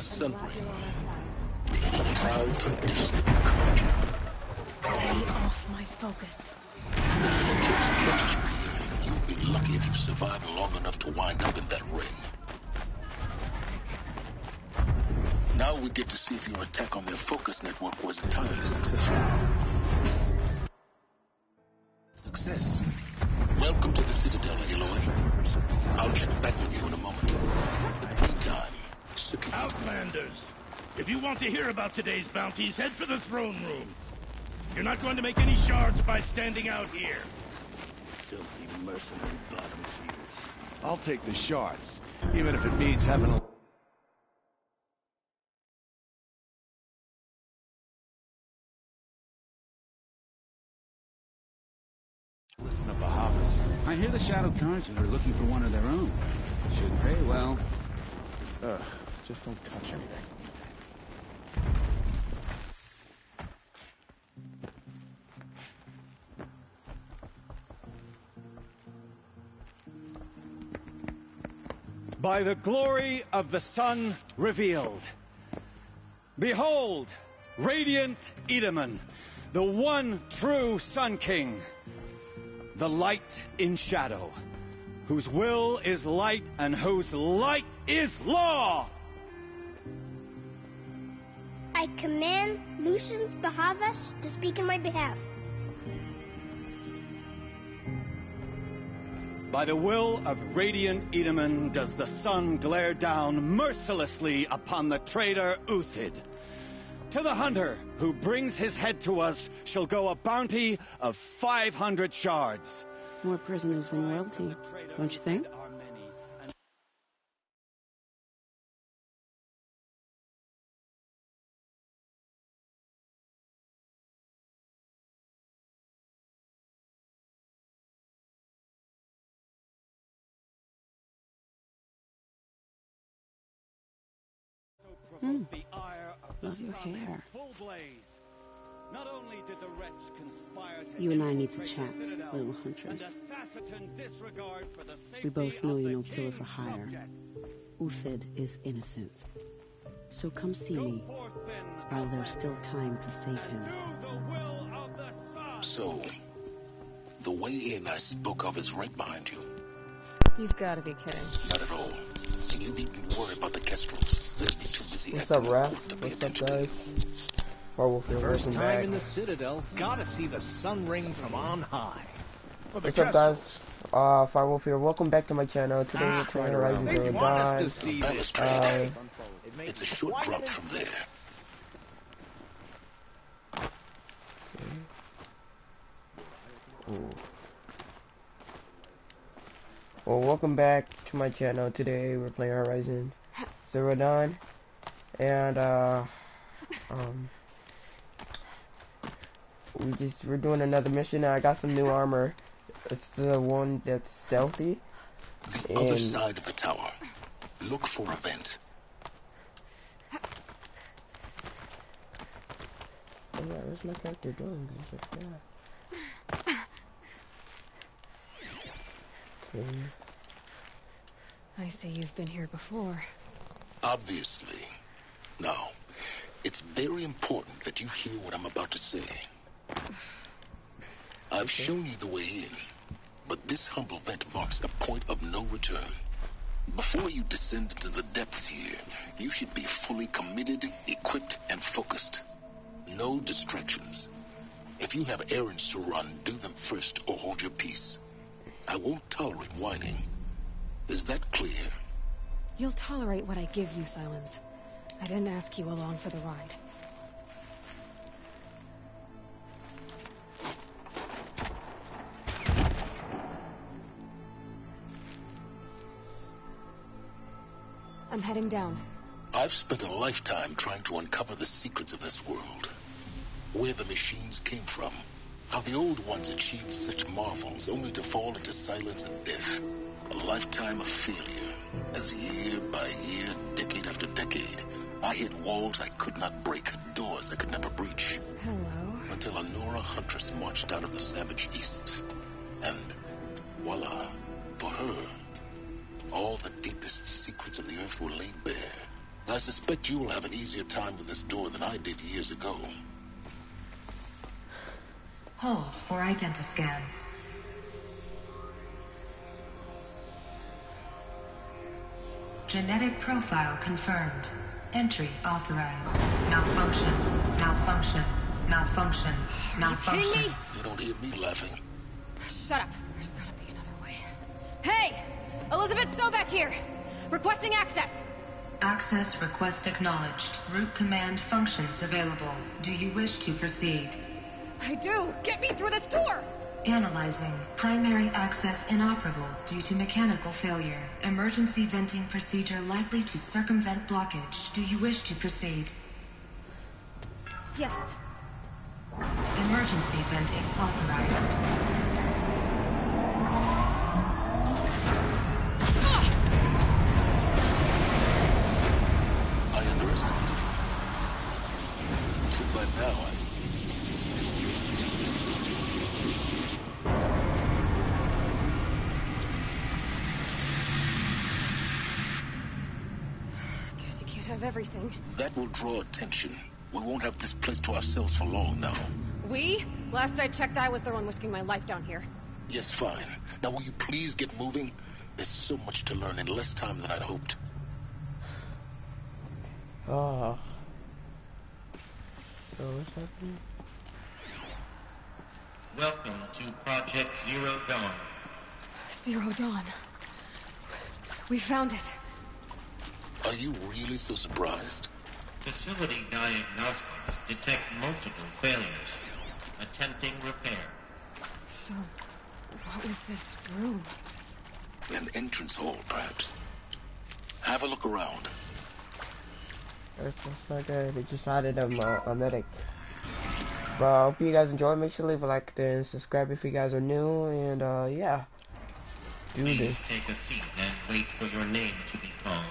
Sunbreak. A proud tradition of encouragement. Stay off my focus. If the eclipse catches you here, you'll be lucky if you survive long enough to wind up in that ring. Now we get to see if your attack on their focus network was entirely successful. Success. Welcome to the Citadel, Aloy. I'll check back with you in a moment. In the meantime, Outlanders, if you want to hear about today's bounties, head for the throne room. You're not going to make any shards by standing out here. Filthy mercenary bottom feeders. I'll take the shards, even if it means having a... Listen up, Bahavas. I hear the Shadow Cards are looking for one of their own. Should pay well. Ugh, just don't touch anything. By the glory of the sun revealed. Behold, radiant Edaman, the one true Sun King, the light in shadow, whose will is light and whose light is law. I command Lucius Bahavas to speak in my behalf. By the will of radiant Edaman does the sun glare down mercilessly upon the traitor Uthid. To the hunter who brings his head to us shall go a bounty of 500 shards. More prisoners than royalty, don't you think? Love your hair. You and I need to chat, little huntress. We both know you're no killer for hire. Uthid is innocent. So come see me while there's still time to save him. So, the way in I spoke of is right behind you. You've got to be kidding. Not at all. And you needn't worry about the Kestrels. They'll be too busy. What's up, Raph? What's up, guys? First time in the Citadel, gotta see the sun ring from on high. What's up, guys? Firewolf here. Welcome back to my channel. Today we're playing Horizon Zero Dawn. It's a short drop from there. Ooh. Well, welcome back to my channel. Today we're playing Horizon Zero Dawn, and we're doing another mission. I got some new armor. It's the one that's stealthy. The other side of the tower. Look for a vent. Oh yeah, where's my character going? Yeah. Okay. I see you've been here before. Obviously. Now, it's very important that you hear what I'm about to say. I've shown you the way in, but this humble vent marks a point of no return. Before you descend into the depths here, you should be fully committed, equipped, and focused. No distractions. If you have errands to run, do them first or hold your peace. I won't tolerate whining. Is that clear? You'll tolerate what I give you, Silence. I didn't ask you along for the ride. I'm heading down. I've spent a lifetime trying to uncover the secrets of this world. Where the machines came from. How the old ones achieved such marvels only to fall into silence and death. A lifetime of failure. As year by year, decade after decade, I hit walls I could not break, doors I could never breach. Hello. Until a Nora huntress marched out of the savage east. And voila, for her, all the deepest secrets of the earth were laid bare. I suspect you will have an easier time with this door than I did years ago. Hold for identiscan. Genetic profile confirmed. Entry authorized. Malfunction. Malfunction. Malfunction. Malfunction. Are you kidding me? You don't hear me laughing. Shut up. There's gotta be another way. Hey! Elizabeth Stoback here! Requesting access! Access request acknowledged. Root command functions available. Do you wish to proceed? I do! Get me through this door! Analyzing. Primary access inoperable due to mechanical failure. Emergency venting procedure likely to circumvent blockage. Do you wish to proceed? Yes. Emergency venting authorized. I underestimated you. Until by now, Guess you can't have everything. That will draw attention. We won't have this place to ourselves for long now. We? Last I checked, I was the one risking my life down here. Yes, fine. Now will you please get moving? There's so much to learn in less time than I'd hoped. Oh. So what's happening? Welcome to Project Zero Dawn. Zero Dawn. We found it. Are you really so surprised? Facility diagnostics detect multiple failures. Attempting repair. So, what was this room? An entrance hall, perhaps. Have a look around. That's not good. They just added a medic. But I hope you guys enjoyed. Make sure to leave a like and subscribe if you guys are new. And yeah, do Please this. take a seat and wait for your name to be called.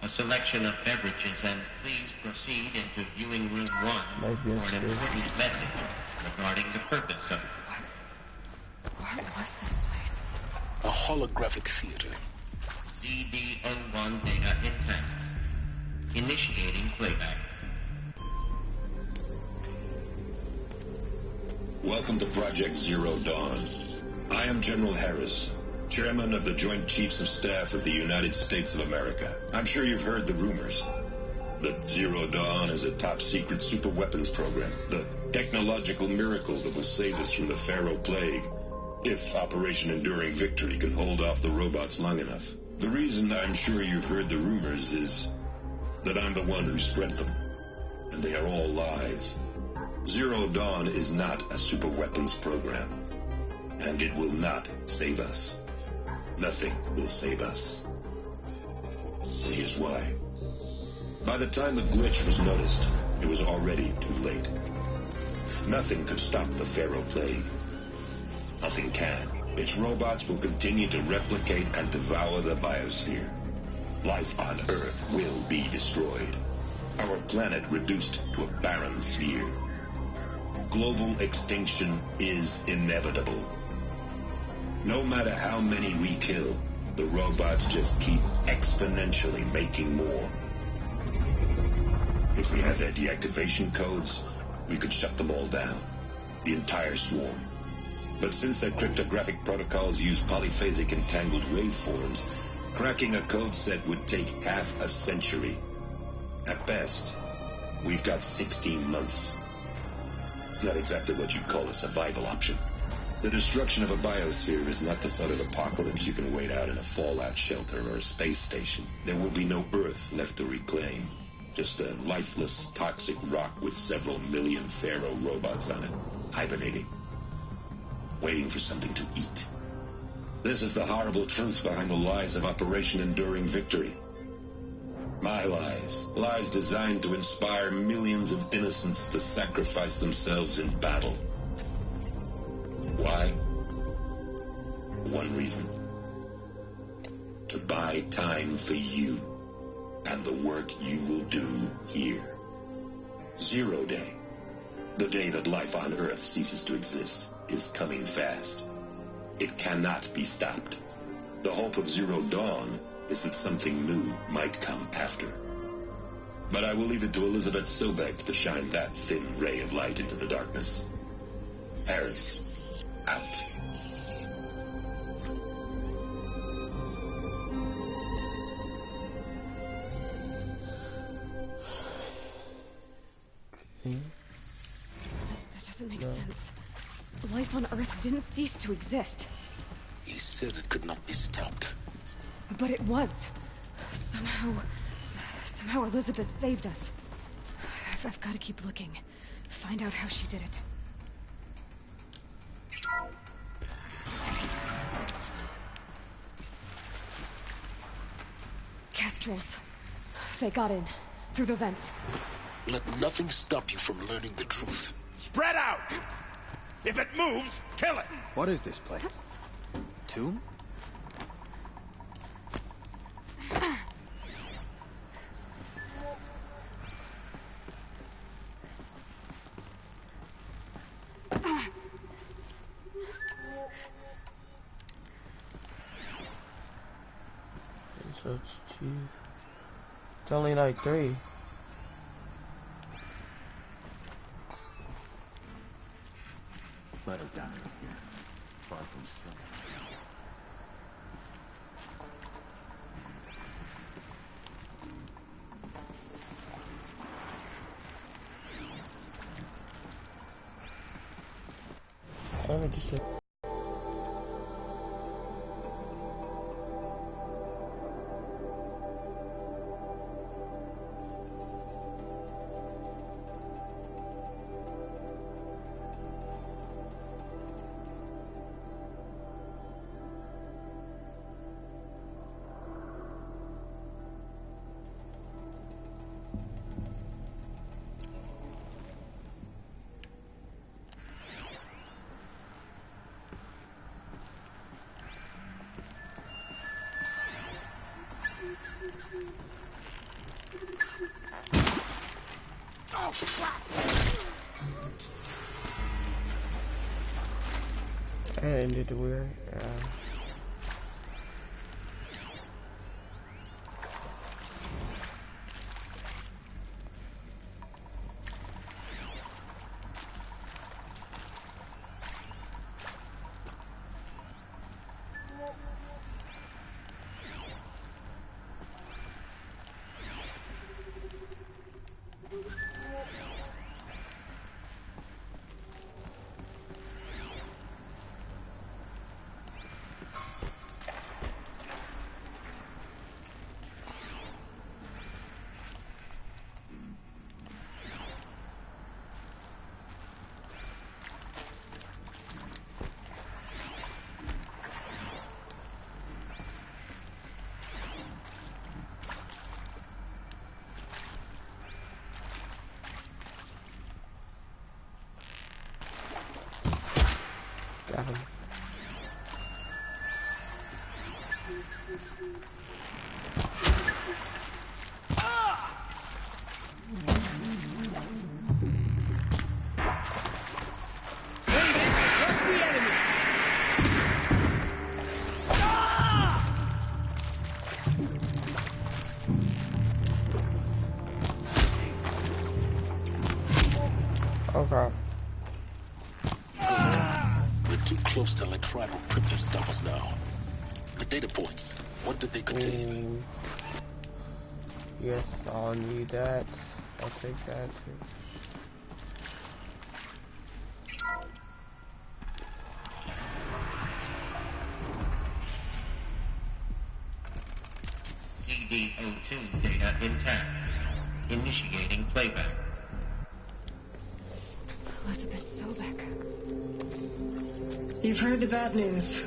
A selection of beverages, and please proceed into viewing room 1 for an important message regarding the purpose of it. What was this place? A holographic theater. ZD-01 data intact. Initiating playback. Welcome to Project Zero Dawn. I am General Harris, Chairman of the Joint Chiefs of Staff of the United States of America. I'm sure you've heard the rumors that Zero Dawn is a top-secret superweapons program, the technological miracle that will save us from the Pharaoh Plague, if Operation Enduring Victory can hold off the robots long enough. The reason I'm sure you've heard the rumors is that I'm the one who spread them, and they are all lies. Zero Dawn is not a superweapons program, and it will not save us. Nothing will save us. And here's why. By the time the glitch was noticed, it was already too late. Nothing could stop the Pharaoh Plague. Nothing can. Its robots will continue to replicate and devour the biosphere. Life on Earth will be destroyed. Our planet reduced to a barren sphere. Global extinction is inevitable. No matter how many we kill, the robots just keep exponentially making more. If we had their deactivation codes, we could shut them all down. The entire swarm. But since their cryptographic protocols use polyphasic entangled waveforms, cracking a code set would take half a century. At best, we've got 16 months. Not exactly what you'd call a survival option. The destruction of a biosphere is not the sort of apocalypse you can wait out in a fallout shelter or a space station. There will be no Earth left to reclaim. Just a lifeless, toxic rock with several million Pharaoh robots on it, hibernating, waiting for something to eat. This is the horrible truth behind the lies of Operation Enduring Victory. My lies. Lies designed to inspire millions of innocents to sacrifice themselves in battle. Why? One reason. To buy time for you and the work you will do here. Zero Day, the day that life on Earth ceases to exist, is coming fast. It cannot be stopped. The hope of Zero Dawn is that something new might come after. But I will leave it to Elizabeth Sobek to shine that thin ray of light into the darkness. Harris, out. That doesn't make sense. Life on Earth didn't cease to exist. He said it could not be stopped. But it was. Somehow Elizabeth saved us. I've got to keep looking. Find out how she did it. Kestrels. They got in. Through the vents. Let nothing stop you from learning the truth. Spread out! If it moves, kill it! What is this place? Tomb? It's only like 3. Let her die here, far from stone. Let me just say. I ended weird. Got him. Okay. We're too close to let tribal crypto stop us now. The data points, what did they contain? Yes, I'll need that. I'll take that too. CD02 data intact. Initiating playback. Elizabeth Sobek. You've heard the bad news,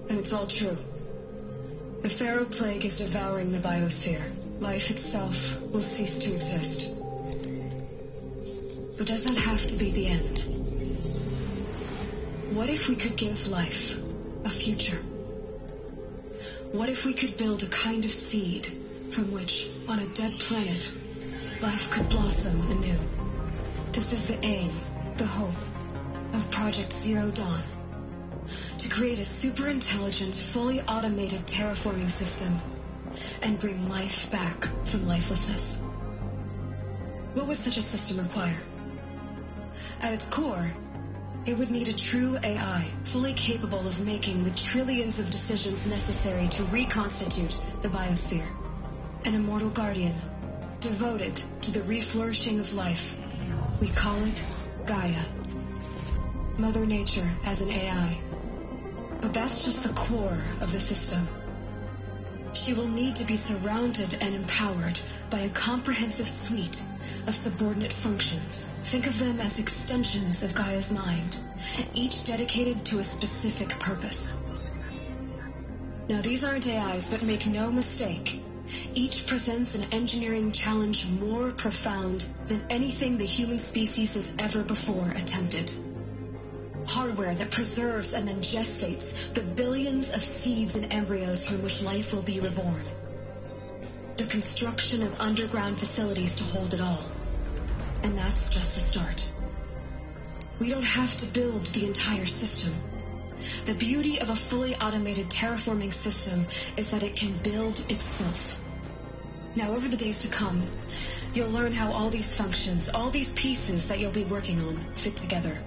and it's all true. The Pharaoh Plague is devouring the biosphere. Life itself will cease to exist. But does that have to be the end? What if we could give life a future? What if we could build a kind of seed from which, on a dead planet, life could blossom anew? This is the aim, the hope, of Project Zero Dawn. To create a super-intelligent, fully automated terraforming system and bring life back from lifelessness. What would such a system require? At its core, it would need a true AI, fully capable of making the trillions of decisions necessary to reconstitute the biosphere. An immortal guardian, devoted to the reflourishing of life. We call it Gaia. Mother Nature as an AI. But that's just the core of the system. She will need to be surrounded and empowered by a comprehensive suite of subordinate functions. Think of them as extensions of Gaia's mind, each dedicated to a specific purpose. Now, these aren't AIs, but make no mistake, each presents an engineering challenge more profound than anything the human species has ever before attempted. Hardware that preserves and then gestates the billions of seeds and embryos from which life will be reborn. The construction of underground facilities to hold it all. And that's just the start. We don't have to build the entire system. The beauty of a fully automated terraforming system is that it can build itself. Now, over the days to come, you'll learn how all these functions, all these pieces that you'll be working on, fit together.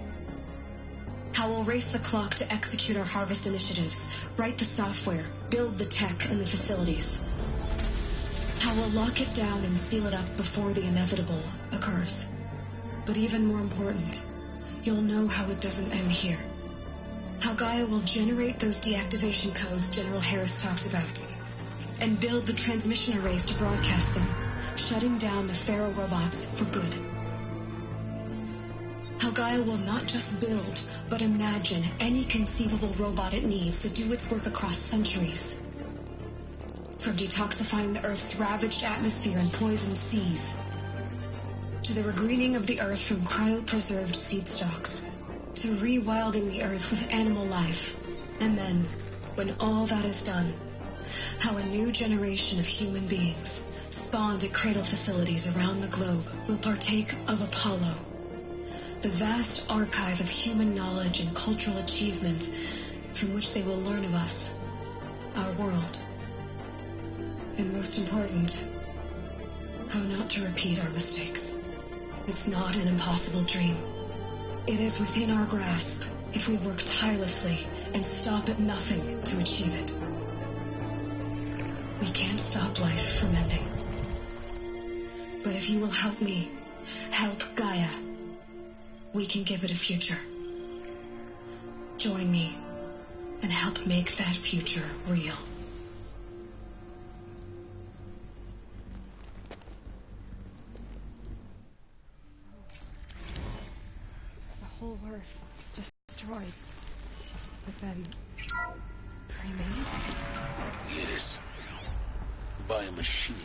How we'll race the clock to execute our harvest initiatives, write the software, build the tech and the facilities. How we'll lock it down and seal it up before the inevitable occurs. But even more important, you'll know how it doesn't end here. How Gaia will generate those deactivation codes General Harris talked about, and build the transmission arrays to broadcast them, shutting down the Pharaoh robots for good. How Gaia will not just build, but imagine any conceivable robot it needs to do its work across centuries. From detoxifying the Earth's ravaged atmosphere and poisoned seas, to the regreening of the Earth from cryopreserved seed stalks, to rewilding the Earth with animal life. And then, when all that is done, how a new generation of human beings, spawned at cradle facilities around the globe, will partake of Apollo, the vast archive of human knowledge and cultural achievement from which they will learn of us, our world. And most important, how not to repeat our mistakes. It's not an impossible dream. It is within our grasp if we work tirelessly and stop at nothing to achieve it. We can't stop life from ending. But if you will help me, help Gaia, we can give it a future. Join me and help make that future real. The whole Earth just destroyed, but then pre-made? Yes, by a machine.